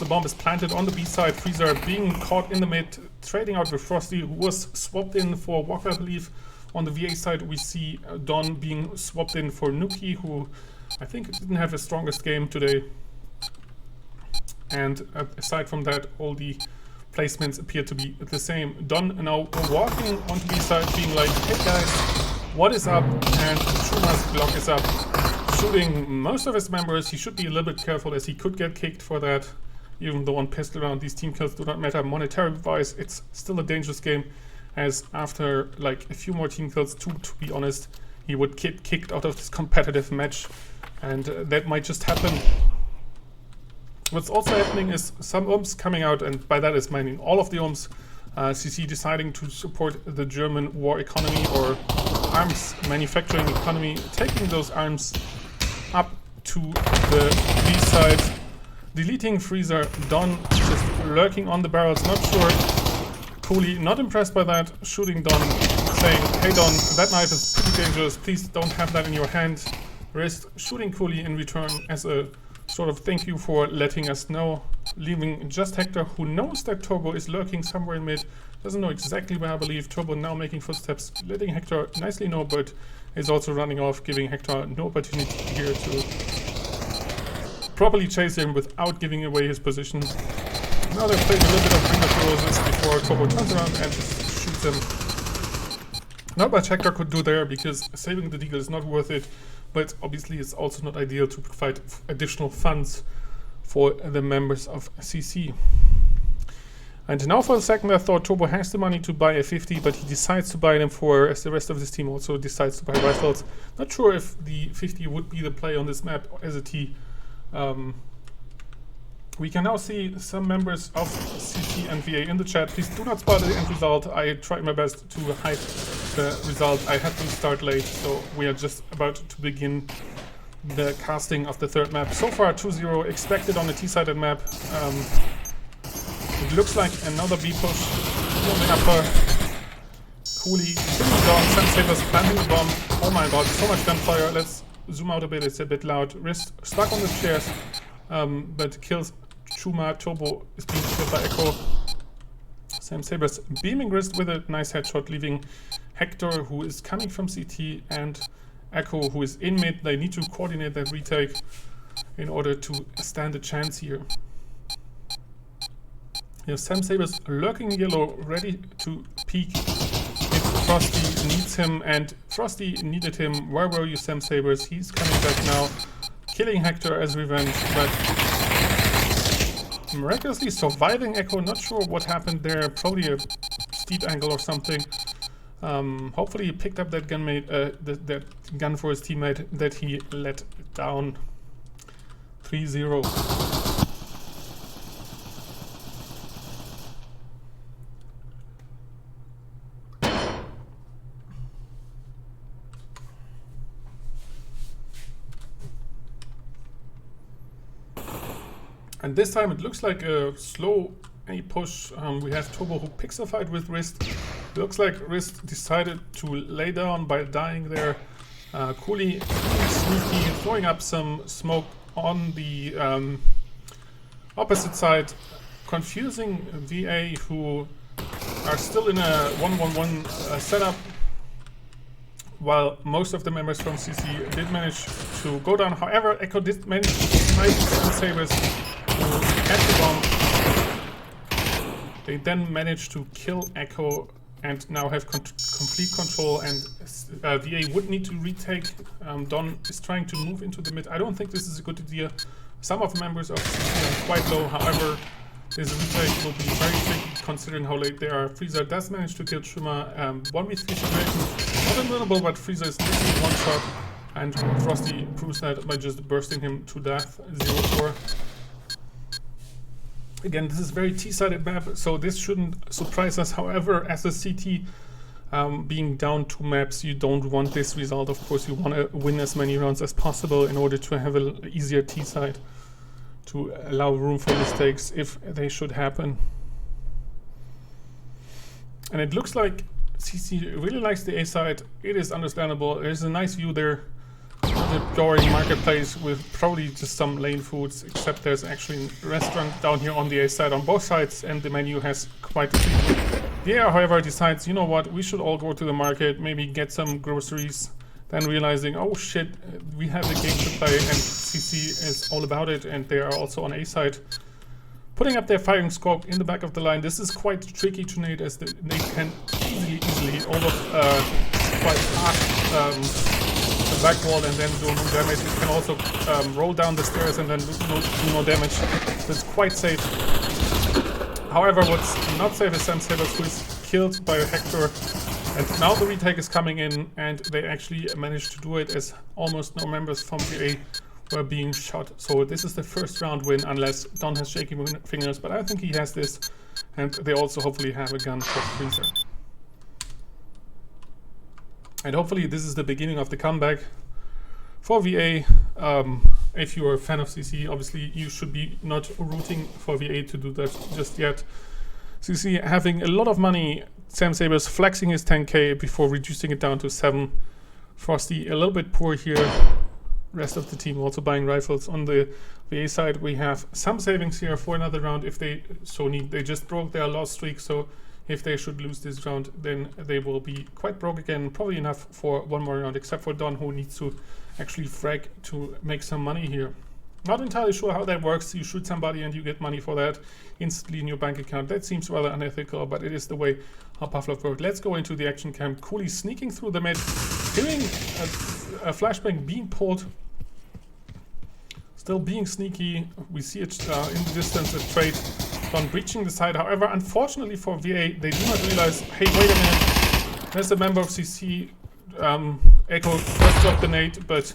bomb is planted on the B side. Freezer being caught in the mid, trading out with Frosty, who was swapped in for Walker, I believe. On the VA side, we see Don being swapped in for Nuki, who I think didn't have his strongest game today. And aside from that, all the placements appear to be the same. Don now walking onto the side, being like, hey guys, what is up? And Chuma's block is up, shooting most of his members. He should be a little bit careful, as he could get kicked for that. Even though on pistol round these team kills do not matter monetary wise, it's still a dangerous game, as after like a few more team kills, to be honest, he would get kicked out of this competitive match, and that might just happen. What's also happening is some UMs coming out, and by that is meaning all of the UMs, CC deciding to support the German war economy or arms manufacturing economy, taking those arms up to the B side, deleting Freezer, Don just lurking on the barrels, not sure. Cooley not impressed by that, shooting Don, saying, hey Don, that knife is pretty dangerous, please don't have that in your hand. Wrist shooting Cooley in return as a sort of thank you for letting us know, leaving just Hector, who knows that Turbo is lurking somewhere in mid, doesn't know exactly where. I believe Turbo now making footsteps, letting Hector nicely know, but is also running off, giving Hector no opportunity here to properly chase him without giving away his position. Now they're playing a little bit of Ring of Roses before Turbo turns around and just shoots him. Not much Hector could do there, because saving the deagle is not worth it. But obviously it's also not ideal to provide additional funds for the members of CC. And now for a second I thought Turbo has the money to buy a 50, but he decides to buy them for, as the rest of his team also decides to buy rifles. Not sure if the 50 would be the play on this map as a T. We can now see some members of CC and VA in the chat. Please do not spoil the end result. I tried my best to hide the result. I had to start late, so we are just about to begin the casting of the third map. So far 2-0 expected on the T-sided map. It looks like another B push on the upper. Cooley shooting down, Sensabers planting the bomb. Oh my god, so much gunfire. Let's zoom out a bit, it's a bit loud. Wrist stuck on the stairs, but kills Chuma. Turbo is being killed by Echo. Sam Sabers beaming Wrist with a nice headshot, leaving Hector, who is coming from CT, and Echo, who is in mid. They need to coordinate that retake in order to stand a chance here. Here's Sam Sabers lurking in yellow, ready to peek if Frosty needs him, and Frosty needed him. Where were you, Sam Sabers? He's coming back now, killing Hector as revenge, but miraculously surviving Echo. Not sure what happened there, probably a steep angle or something. Hopefully he picked up that that gun for his teammate that he let down. 3-0. And this time it looks like a slow A push. We have Turbo, who picks a fight with Wrist. Looks like Wrist decided to lay down by dying there. Cooley sneaky, throwing up some smoke on the opposite side, confusing VA, who are still in a 1-1-1 setup, while most of the members from CC did manage to go down. However, Echo did manage to snipe Sabers at the bomb. They then managed to kill Echo and now have complete control, and VA would need to retake. Don is trying to move into the mid. I don't think this is a good idea. Some of the members of CC are quite low, however this retake will be very tricky. considering how late they are. Freezer does manage to kill Trimmer. 1v3 situation, not invincible, but Freezer is literally one shot, and Frosty proves that by just bursting him to death. 0-4. Again, this is very T-sided map, so this shouldn't surprise us. However, as a CT, being down 2 maps, you don't want this result. Of course, you want to win as many rounds as possible in order to have an easier T-side, to allow room for mistakes if they should happen. And it looks like CC really likes the A side. It is understandable. There's a nice view there. The glowing marketplace with probably just some lane foods, except there's actually a restaurant down here on the A side on both sides, and the menu has quite a few. The A, however, decides, you know what, we should all go to the market, maybe get some groceries, then realizing, oh shit, we have a game to play, and CC is all about it, and they are also on A side. Putting up their firing scope in the back of the line. This is quite tricky to nade, as the nade can easily over quite fast the back wall and then do no damage. It can also roll down the stairs and then do no damage. So it's quite safe. However, what's not safe is Sam Sabers, who is killed by Hector. And now the retake is coming in, and they actually managed to do it as almost no members from VA were being shot. So this is the first round win, unless Don has shaky fingers, but I think he has this. And they also hopefully have a gun for Freezer. And hopefully this is the beginning of the comeback for VA. If you're a fan of CC, obviously you should be not rooting for VA to do that just yet. CC having a lot of money. Sam Sabers flexing his 10k before reducing it down to 7. Frosty a little bit poor here. Rest of the team also buying rifles. On the VA side, we have some savings here for another round if they so need. They just broke their loss streak, so if they should lose this round, then they will be quite broke again. Probably enough for one more round, except for Don, who needs to actually frag to make some money here. Not entirely sure how that works. You shoot somebody and you get money for that instantly in your bank account. That seems rather unethical, but it is the way how Pavlov worked. Let's go into the action camp. Cooley sneaking through the mid, hearing a flashbang being pulled. Still being sneaky. We see it in the distance, a trade. Don breaching the side. However, unfortunately for VA, they do not realize, hey, wait a minute. There's a member of CC. Echo first dropped the nade, but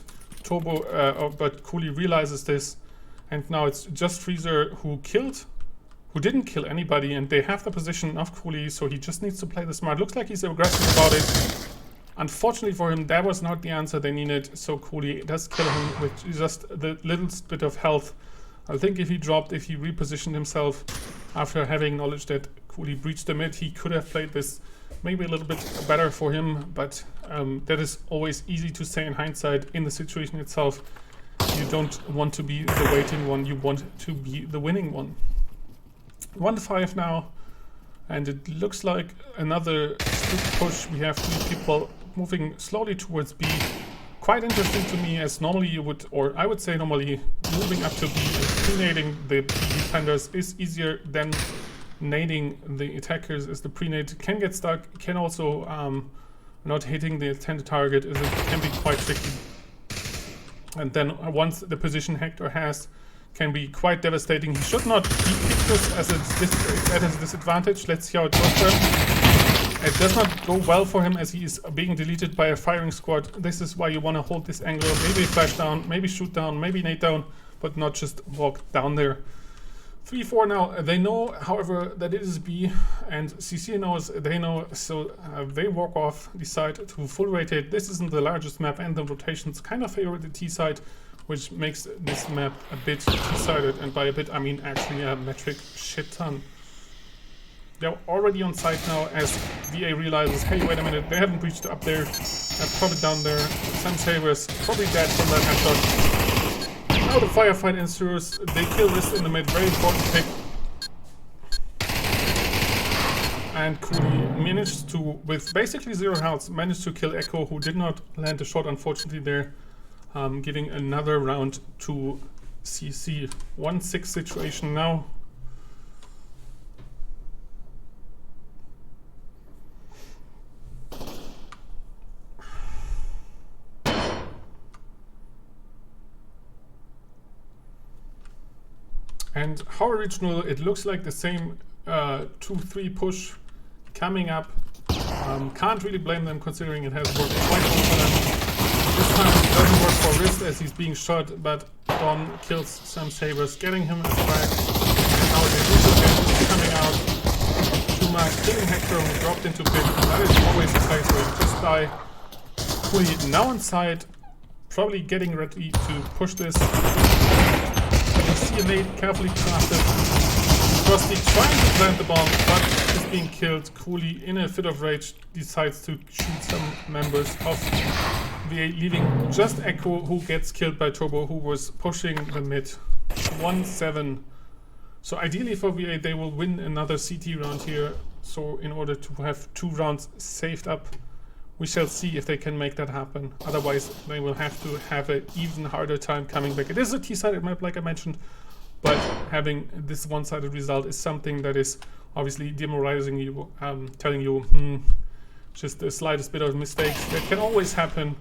but Cooley realizes this, and now it's just Freezer who didn't kill anybody, and they have the position of Cooley, so he just needs to play the smart. Looks like he's aggressive about it. Unfortunately for him, that was not the answer they needed, so Cooley does kill him with just the little bit of health. I think if he repositioned himself after having acknowledged that Cooley breached the mid, he could have played this maybe a little bit better for him, but that is always easy to say in hindsight. In the situation itself, you don't want to be the waiting one, you want to be the winning one. 1-5 now, and it looks like another push. We have 3 people moving slowly towards B. Quite interesting to me, as normally you would, or I would say normally, moving up to B and pre-nading the defenders is easier than nading the attackers, as the pre-nade can get stuck, can also not hitting the intended target can be quite tricky. And then once the position Hector has, can be quite devastating. He should not keep this as at his disadvantage. Let's see how it goes for him. It does not go well for him, as he is being deleted by a firing squad. This is why you want to hold this angle. Maybe flash down, maybe shoot down, maybe nade down, but not just walk down there. 3-4 now. They know, however, that it is B, and CC knows, they know, so they walk off, decide to full rotate. This isn't the largest map, and the rotations kind of favor the T side, which makes this map a bit T-sided, and by a bit I mean actually a metric shit ton. They're already on site now, as VA realizes, hey, wait a minute, they haven't breached up there. That's probably down there. Sam Sabers probably dead from that headshot. Now the firefight ensues. They kill this in the mid, very important pick. And Cooley managed to, with basically 0 health, managed to kill Echo, who did not land a shot, unfortunately, there. Giving another round to CC. 1-6 situation now. And Horror Regional, it looks like the same 2-3 push coming up. Can't really blame them considering it has worked quite well for them. This time it doesn't work for Rist as he's being shot, but Don kills Sam Sabers, getting him a frag. And now the initial damage is coming out. Chuma killing Hector who dropped into pit. That is always the place where you just die. Cooley now inside, probably getting ready to push this. You see a nade carefully crafted. Frosty trying to plant the bomb, but is being killed. Cooley, in a fit of rage, decides to shoot some members of VA, leaving just Echo, who gets killed by Turbo, who was pushing the mid. 1-7. So ideally for VA, they will win another CT round here. So in order to have 2 rounds saved up, we shall see if they can make that happen. Otherwise, they will have to have an even harder time coming back. It is a T-sided map, like I mentioned, but having this one-sided result is something that is obviously demoralizing you, telling you just the slightest bit of mistakes that can always happen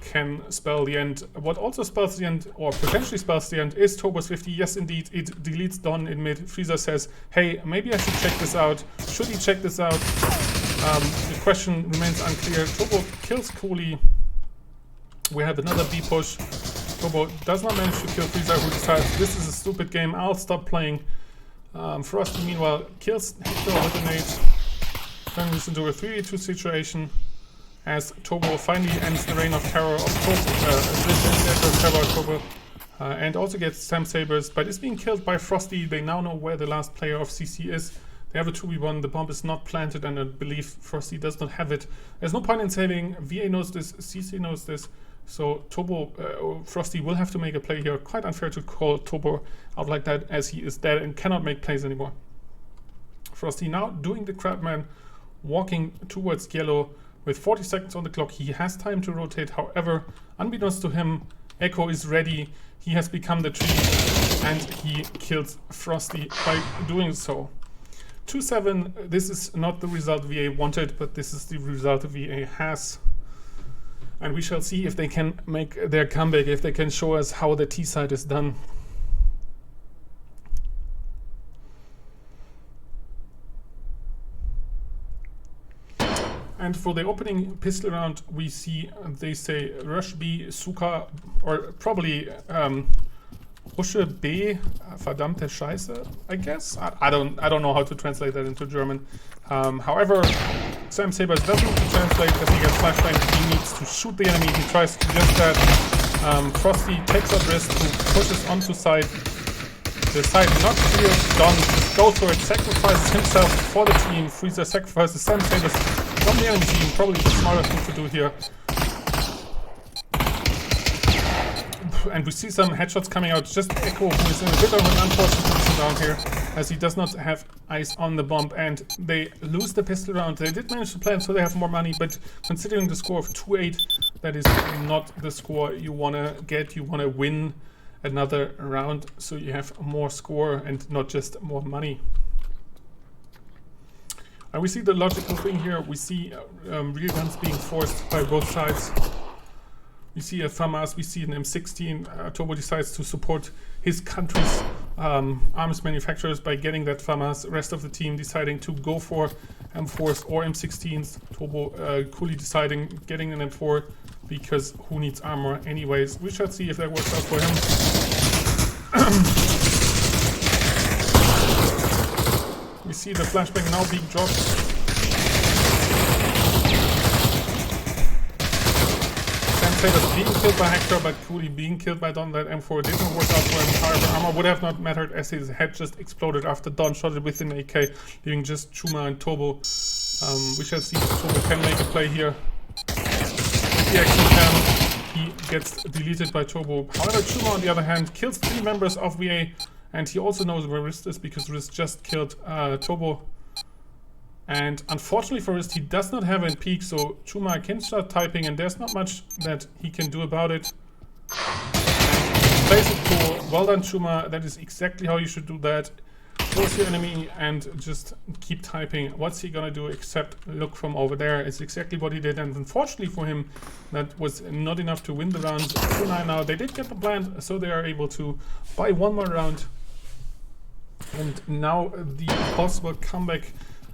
can spell the end. What also spells the end, or potentially spells the end, is Turbo's 50. Yes, indeed, it deletes Don in mid. Freezer says, hey, maybe I should check this out. Should he check this out? The question remains unclear. Turbo kills Cooley. We have another B push. Turbo does not manage to kill Freezer, who decides this is a stupid game, I'll stop playing. Frosty meanwhile kills Hector with a nade. Turning this into a 3v2 situation as Turbo finally ends the reign of terror of Turbo, and also gets Sam Sabers, but is being killed by Frosty. They now know where the last player of CC is. They have a 2v1, the bomb is not planted, and I believe Frosty does not have it. There's no point in saving. VA knows this, CC knows this. So Frosty will have to make a play here. Quite unfair to call Turbo out like that, as he is dead and cannot make plays anymore. Frosty now doing the crabman, walking towards yellow with 40 seconds on the clock. He has time to rotate. However, unbeknownst to him, Echo is ready. He has become the tree, and he kills Frosty by doing so. 2-7. This is not the result VA wanted, but this is the result VA has. And we shall see if they can make their comeback, if they can show us how the T side is done. And for the opening pistol round, we see they say Rush B, Suka, or probably Rusche B, verdammte Scheiße, I guess. I don't know how to translate that into German. However, Sam Sabers doesn't need to translate as he gets flashbang. He needs to shoot the enemy. He tries to just that. Frosty takes up Rist, who pushes onto side. The side not clear, Don goes for it, sacrifices himself for the team. Freezer sacrifices Sam Sabers from the enemy team. Probably the smartest thing to do here. And we see some headshots coming out. Just Echo, who is in a bit of an unfortunate position down here, as he does not have eyes on the bomb, and they lose the pistol round. They did manage to plan, so they have more money, but considering the score of 2-8, that is not the score you want to get. You want to win another round, so you have more score and not just more money. And we see the logical thing here. We see real guns being forced by both sides. We see a FAMAS, we see an M16. Turbo decides to support his country's arms manufacturers by getting that FAMAS. Rest of the team deciding to go for M4s or M16s. Turbo coolly deciding getting an M4 because who needs armor anyways. We shall see if that works out for him. We see the flashbang now being dropped. Sabers being killed by Hector, but Cooley being killed by Don. That M4 didn't work out for him. However, armor would have not mattered as his head just exploded after Don shot it with an AK, leaving just Chuma and Turbo. We shall see if Turbo can make a play here. If he actually can, he gets deleted by Turbo. However, Chuma on the other hand kills 3 members of VA, and he also knows where Rist is because Rist just killed Turbo. And unfortunately for Rist, he does not have a peak, so Chuma can start typing, and there's not much that he can do about it. And plays it cool. Well done, Chuma. That is exactly how you should do that. Force your enemy and just keep typing. What's he gonna do except look from over there? It's exactly what he did, and unfortunately for him, that was not enough to win the round. 2-9 now. They did get the plant, so they are able to buy one more round. And now the possible comeback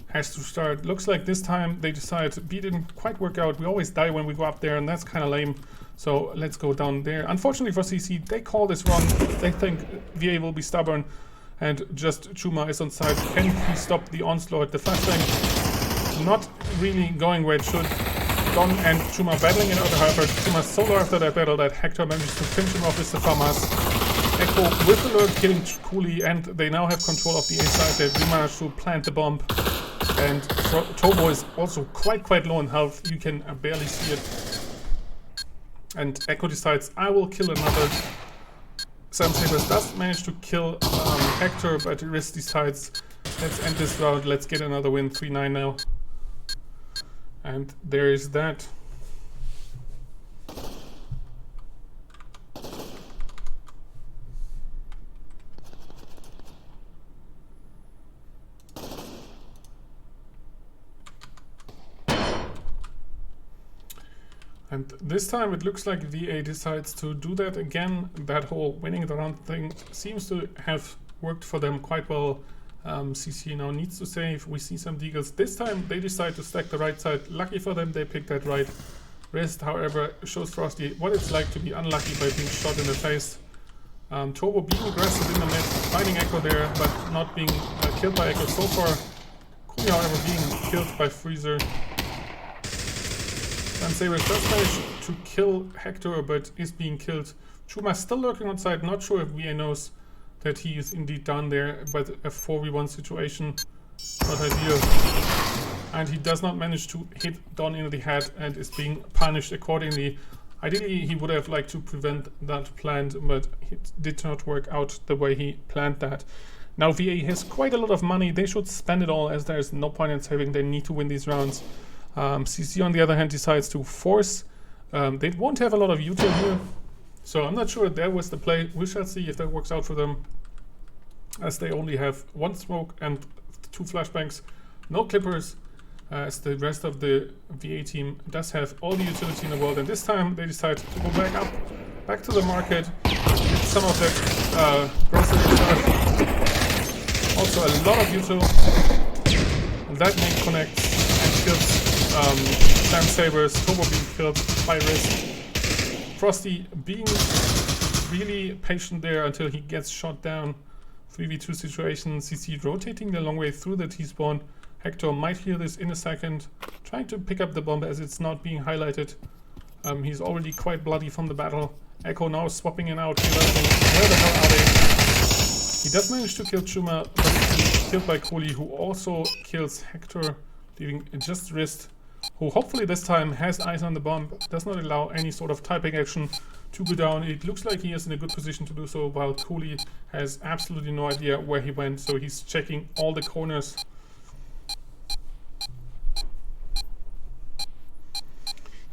has to start. Looks like this time they decide B didn't quite work out. We always die when we go up there, and that's kind of lame. So let's go down there. Unfortunately for CC, they call this run. They think VA will be stubborn, and just Chuma is on side. Can he stop the onslaught? The flashbang not really going where it should. Don and Chuma battling it out. However, Chuma solo after that battle that Hector manages to finish him off with the FAMAS. Echo with the lurk killing Cooley, and they now have control of the A side. They managed to plant the bomb, and Turbo is also quite low in health. You can barely see it. And Echo decides, I will kill another. Sam Sabers does manage to kill Hector, but Riz decides, let's end this round, let's get another win, 3-9 now. And there is that. And this time it looks like VA decides to do that again. That whole winning the round thing seems to have worked for them quite well. CC now needs to save. We see some deagles. This time they decide to stack the right side. Lucky for them, they picked that right. Rest, however, shows Frosty what it's like to be unlucky by being shot in the face. Turbo being aggressive in the mid, finding Echo there, but not being killed by Echo so far. Cooley, however, being killed by Freezer. And Sabers does manage to kill Hector, but is being killed. Chuma still lurking on side, not sure if VA knows that he is indeed down there, but a 4v1 situation, not ideal. And he does not manage to hit Don in the head and is being punished accordingly. Ideally, he would have liked to prevent that planned, but it did not work out the way he planned that. Now VA has quite a lot of money. They should spend it all, as there is no point in saving. They need to win these rounds. CC on the other hand decides to force. They won't have a lot of util here, so I'm not sure that was the play. We shall see if that works out for them, as they only have one smoke and 2 flashbangs, no clippers, as the rest of the VA team does have all the utility in the world. And this time they decide to go back to the market, get some of that grocery stuff. Also a lot of util, and that make connects and kills Sam Sabers. Turbo being killed by Riz. Frosty being really patient there until he gets shot down. 3v2 situation. CC rotating the long way through the T-spawn. Hector might hear this in a second, trying to pick up the bomb as it's not being highlighted. He's already quite bloody from the battle. Echo now swapping in out. Where the hell are they? He does manage to kill Chuma, but he's killed by Cooley, who also kills Hector, leaving just Riz, who hopefully this time has eyes on the bomb, does not allow any sort of typing action to go down. It looks like he is in a good position to do so, while Cooley has absolutely no idea where he went, so he's checking all the corners.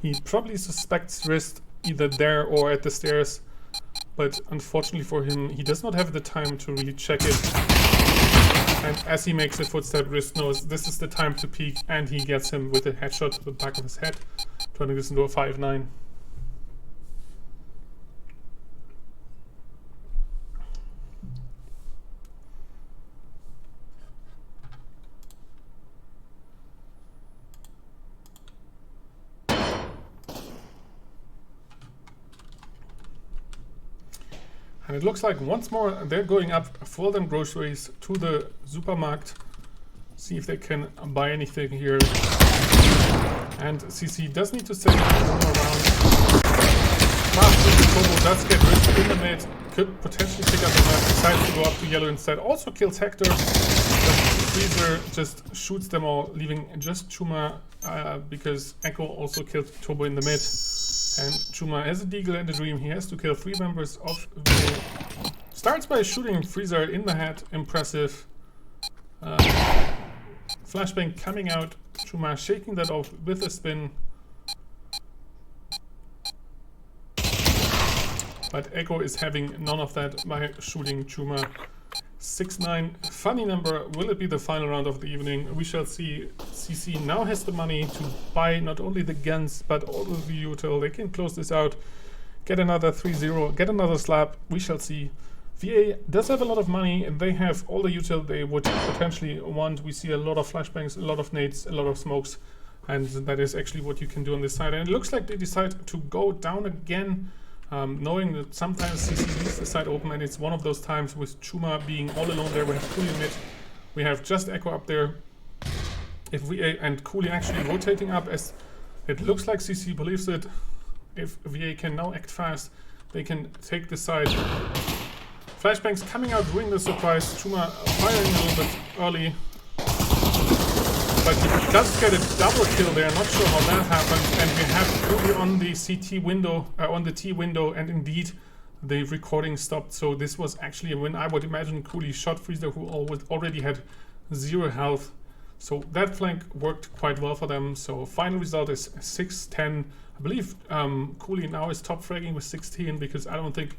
He probably suspects Riz either there or at the stairs, but unfortunately for him, he does not have the time to really check it. And as he makes a footstep, Riz knows this is the time to peek, and he gets him with a headshot to the back of his head, turning this into a 5-9. And it looks like once more they're going up for them groceries to the supermarket. See if they can buy anything here. And CC does need to save one more round. Turbo does get Riz in the mid. Could potentially pick up the map. Decides to go up to yellow instead. Also kills Hector. But Freezer just shoots them all, leaving just Chuma because Echo also killed Turbo in the mid. And Chuma has a deagle and a dream. He has to kill 3 members of VA. Starts by shooting Freezer in the head. Impressive. Flashbang coming out. Chuma shaking that off with a spin. But Echo is having none of that by shooting Chuma. 6-9. Funny number. Will it be the final round of the evening? We shall see. CC now has the money to buy not only the guns, but all of the util. They can close this out. Get another 3-0. Get another slap. We shall see. VA does have a lot of money, and they have all the util they would potentially want. We see a lot of flashbangs, a lot of nades, a lot of smokes, and that is actually what you can do on this side. And it looks like they decide to go down again, knowing that sometimes CC leaves the side open, and it's one of those times with Chuma being all alone there. We have Cooley mid, we have just Echo up there. If VA and Cooley actually rotating up, as it looks like CC believes it, if VA can now act fast, they can take the side. Flashbangs coming out, ruining the surprise. Chuma firing a little bit early. But he does get a double kill there. Not sure how that happened. And we have Cooley on the CT window, on the T window, and indeed the recording stopped. So this was actually a win. I would imagine Cooley shot Freezer, who already had 0 health. So that flank worked quite well for them. So final result is 6-10. I believe Cooley now is top fragging with 16, because I don't think,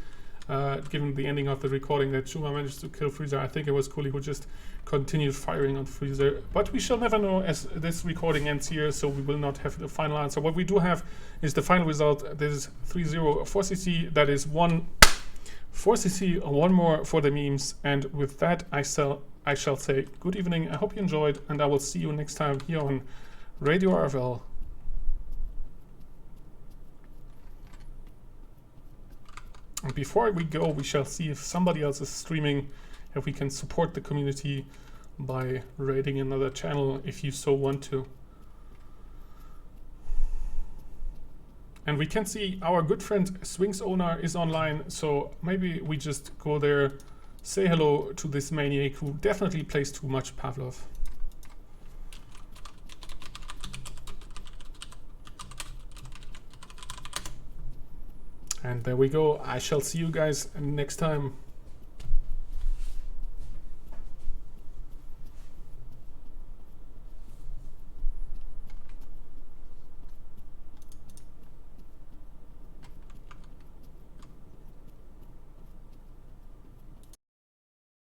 given the ending of the recording, that Chuma managed to kill Freezer. I think it was Cooley who just continued firing on Freezer. But we shall never know, as this recording ends here, so we will not have the final answer. What we do have is the final result. This is 3-0 for CC. That is 1 for CC, 1 more for the memes. And with that, I shall say good evening. I hope you enjoyed, and I will see you next time here on Radio RFL. And before we go, we shall see if somebody else is streaming, if we can support the community by raiding another channel if you so want to. And we can see our good friend Swings Owner is online, so maybe we just go there, say hello to this maniac who definitely plays too much Pavlov. And there we go. I shall see you guys next time.